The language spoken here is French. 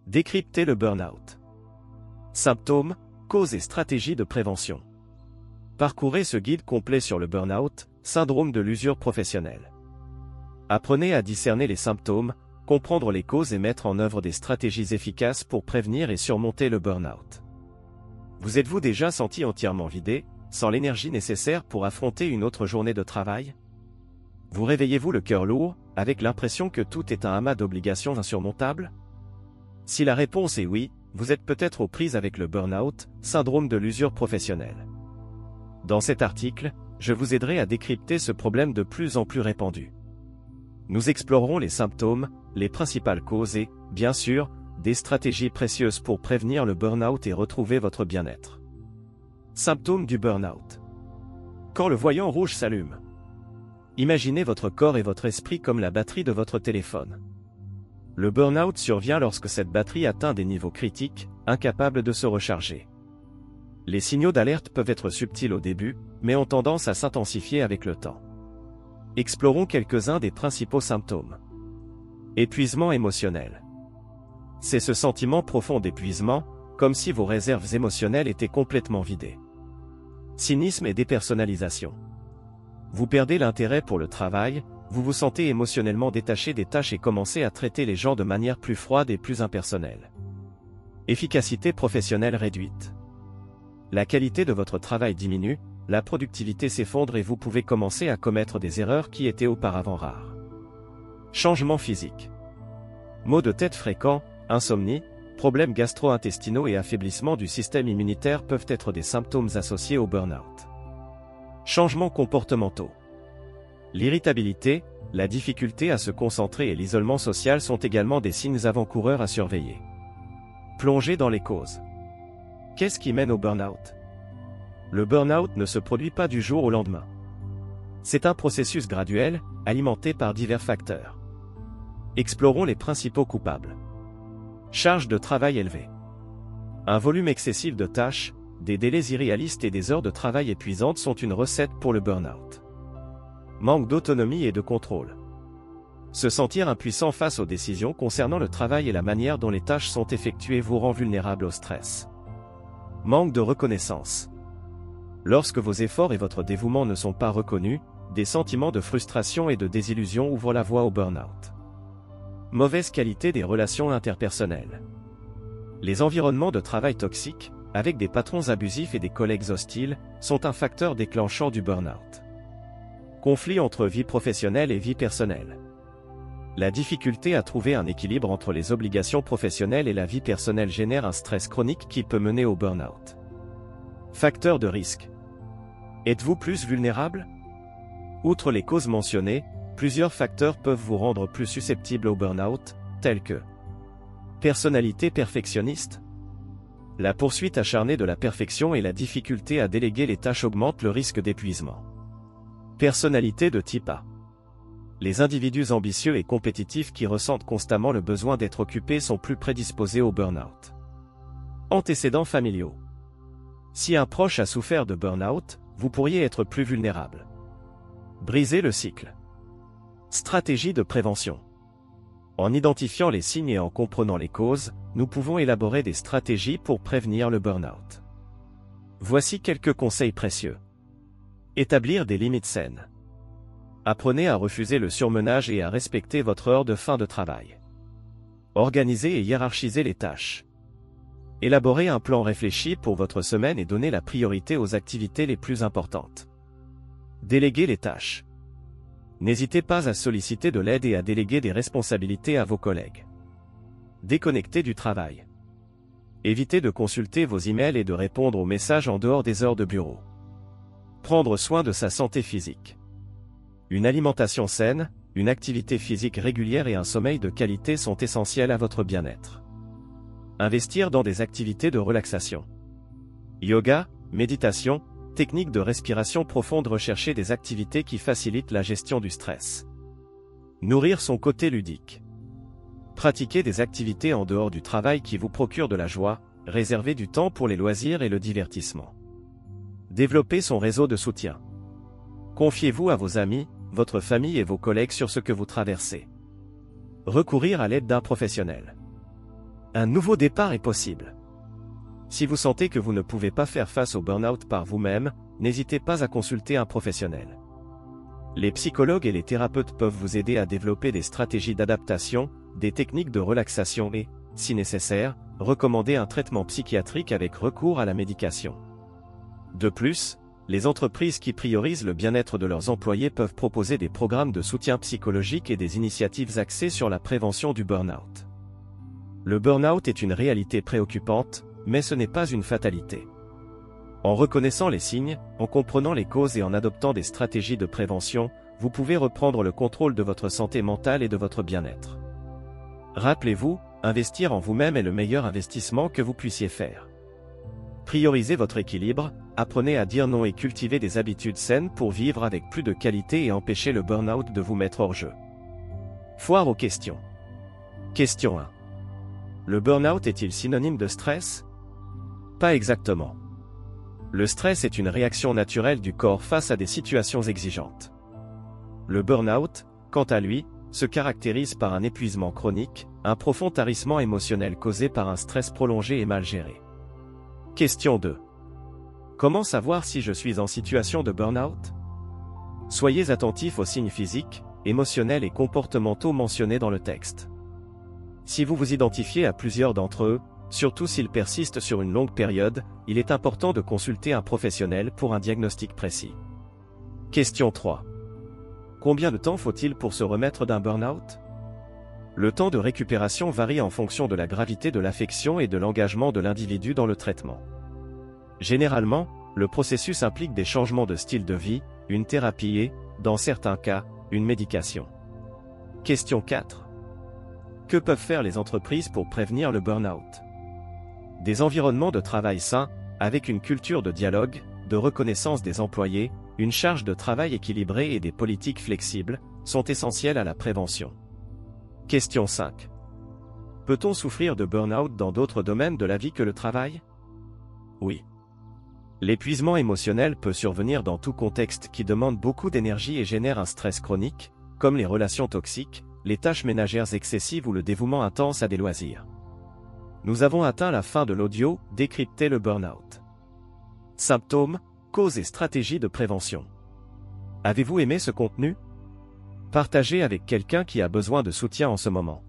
Décrypter le burn-out. Symptômes, causes et stratégies de prévention. Parcourez ce guide complet sur le burn-out, syndrome de l'usure professionnelle. Apprenez à discerner les symptômes, comprendre les causes et mettre en œuvre des stratégies efficaces pour prévenir et surmonter le burn-out. Vous êtes-vous déjà senti entièrement vidé, sans l'énergie nécessaire pour affronter une autre journée de travail? Vous réveillez-vous le cœur lourd, avec l'impression que tout est un amas d'obligations insurmontables? Si la réponse est oui, vous êtes peut-être aux prises avec le burn-out, syndrome de l'usure professionnelle. Dans cet article, je vous aiderai à décrypter ce problème de plus en plus répandu. Nous explorerons les symptômes, les principales causes et, bien sûr, des stratégies précieuses pour prévenir le burn-out et retrouver votre bien-être. Symptômes du burn-out. Quand le voyant rouge s'allume. Imaginez votre corps et votre esprit comme la batterie de votre téléphone. Le burn-out survient lorsque cette batterie atteint des niveaux critiques, incapable de se recharger. Les signaux d'alerte peuvent être subtils au début, mais ont tendance à s'intensifier avec le temps. Explorons quelques-uns des principaux symptômes. Épuisement émotionnel. C'est ce sentiment profond d'épuisement, comme si vos réserves émotionnelles étaient complètement vidées. Cynisme et dépersonnalisation. Vous perdez l'intérêt pour le travail, vous vous sentez émotionnellement détaché des tâches et commencez à traiter les gens de manière plus froide et plus impersonnelle. Efficacité professionnelle réduite. La qualité de votre travail diminue, la productivité s'effondre et vous pouvez commencer à commettre des erreurs qui étaient auparavant rares. Changement physique. Maux de tête fréquents, insomnie, problèmes gastro-intestinaux et affaiblissement du système immunitaire peuvent être des symptômes associés au burn-out. Changements comportementaux. L'irritabilité, la difficulté à se concentrer et l'isolement social sont également des signes avant-coureurs à surveiller. Plongez dans les causes. Qu'est-ce qui mène au burn-out? Le burn-out ne se produit pas du jour au lendemain. C'est un processus graduel, alimenté par divers facteurs. Explorons les principaux coupables. Charge de travail élevée. Un volume excessif de tâches, des délais irréalistes et des heures de travail épuisantes sont une recette pour le burn-out. Manque d'autonomie et de contrôle. Se sentir impuissant face aux décisions concernant le travail et la manière dont les tâches sont effectuées vous rend vulnérable au stress. Manque de reconnaissance. Lorsque vos efforts et votre dévouement ne sont pas reconnus, des sentiments de frustration et de désillusion ouvrent la voie au burn-out. Mauvaise qualité des relations interpersonnelles. Les environnements de travail toxiques, avec des patrons abusifs et des collègues hostiles, sont un facteur déclenchant du burn-out. Conflit entre vie professionnelle et vie personnelle. La difficulté à trouver un équilibre entre les obligations professionnelles et la vie personnelle génère un stress chronique qui peut mener au burn-out. Facteurs de risque. Êtes-vous plus vulnérable? Outre les causes mentionnées, plusieurs facteurs peuvent vous rendre plus susceptible au burn-out, tels que personnalité perfectionniste. La poursuite acharnée de la perfection et la difficulté à déléguer les tâches augmentent le risque d'épuisement. Personnalité de type A. Les individus ambitieux et compétitifs qui ressentent constamment le besoin d'être occupés sont plus prédisposés au burn-out. Antécédents familiaux. Si un proche a souffert de burn-out, vous pourriez être plus vulnérable. Briser le cycle. Stratégie de prévention. En identifiant les signes et en comprenant les causes, nous pouvons élaborer des stratégies pour prévenir le burn-out. Voici quelques conseils précieux. Établir des limites saines. Apprenez à refuser le surmenage et à respecter votre heure de fin de travail. Organisez et hiérarchisez les tâches. Élaborez un plan réfléchi pour votre semaine et donnez la priorité aux activités les plus importantes. Déléguez les tâches. N'hésitez pas à solliciter de l'aide et à déléguer des responsabilités à vos collègues. Déconnectez du travail. Évitez de consulter vos emails et de répondre aux messages en dehors des heures de bureau. Prendre soin de sa santé physique. Une alimentation saine, une activité physique régulière et un sommeil de qualité sont essentiels à votre bien-être. Investir dans des activités de relaxation. Yoga, méditation, techniques de respiration profonde. Rechercher des activités qui facilitent la gestion du stress. Nourrir son côté ludique. Pratiquer des activités en dehors du travail qui vous procurent de la joie, réserver du temps pour les loisirs et le divertissement. Développer son réseau de soutien. Confiez-vous à vos amis, votre famille et vos collègues sur ce que vous traversez. Recourir à l'aide d'un professionnel. Un nouveau départ est possible. Si vous sentez que vous ne pouvez pas faire face au burn-out par vous-même, n'hésitez pas à consulter un professionnel. Les psychologues et les thérapeutes peuvent vous aider à développer des stratégies d'adaptation, des techniques de relaxation et, si nécessaire, recommander un traitement psychiatrique avec recours à la médication. De plus, les entreprises qui priorisent le bien-être de leurs employés peuvent proposer des programmes de soutien psychologique et des initiatives axées sur la prévention du burn-out. Le burn-out est une réalité préoccupante, mais ce n'est pas une fatalité. En reconnaissant les signes, en comprenant les causes et en adoptant des stratégies de prévention, vous pouvez reprendre le contrôle de votre santé mentale et de votre bien-être. Rappelez-vous, investir en vous-même est le meilleur investissement que vous puissiez faire. Priorisez votre équilibre, apprenez à dire non et cultivez des habitudes saines pour vivre avec plus de qualité et empêcher le burn-out de vous mettre hors jeu. Foire aux questions. Question 1. Le burn-out est-il synonyme de stress? Pas exactement. Le stress est une réaction naturelle du corps face à des situations exigeantes. Le burn-out, quant à lui, se caractérise par un épuisement chronique, un profond tarissement émotionnel causé par un stress prolongé et mal géré. Question 2. Comment savoir si je suis en situation de burn-out? Soyez attentif aux signes physiques, émotionnels et comportementaux mentionnés dans le texte. Si vous vous identifiez à plusieurs d'entre eux, surtout s'ils persistent sur une longue période, il est important de consulter un professionnel pour un diagnostic précis. Question 3. Combien de temps faut-il pour se remettre d'un burn-out? Le temps de récupération varie en fonction de la gravité de l'affection et de l'engagement de l'individu dans le traitement. Généralement, le processus implique des changements de style de vie, une thérapie et, dans certains cas, une médication. Question 4. Que peuvent faire les entreprises pour prévenir le burn-out? Des environnements de travail sains, avec une culture de dialogue, de reconnaissance des employés, une charge de travail équilibrée et des politiques flexibles, sont essentiels à la prévention. Question 5. Peut-on souffrir de burn-out dans d'autres domaines de la vie que le travail? Oui. L'épuisement émotionnel peut survenir dans tout contexte qui demande beaucoup d'énergie et génère un stress chronique, comme les relations toxiques, les tâches ménagères excessives ou le dévouement intense à des loisirs. Nous avons atteint la fin de l'audio, décrypter le burn-out. Symptômes, causes et stratégies de prévention. Avez-vous aimé ce contenu? Partagez avec quelqu'un qui a besoin de soutien en ce moment.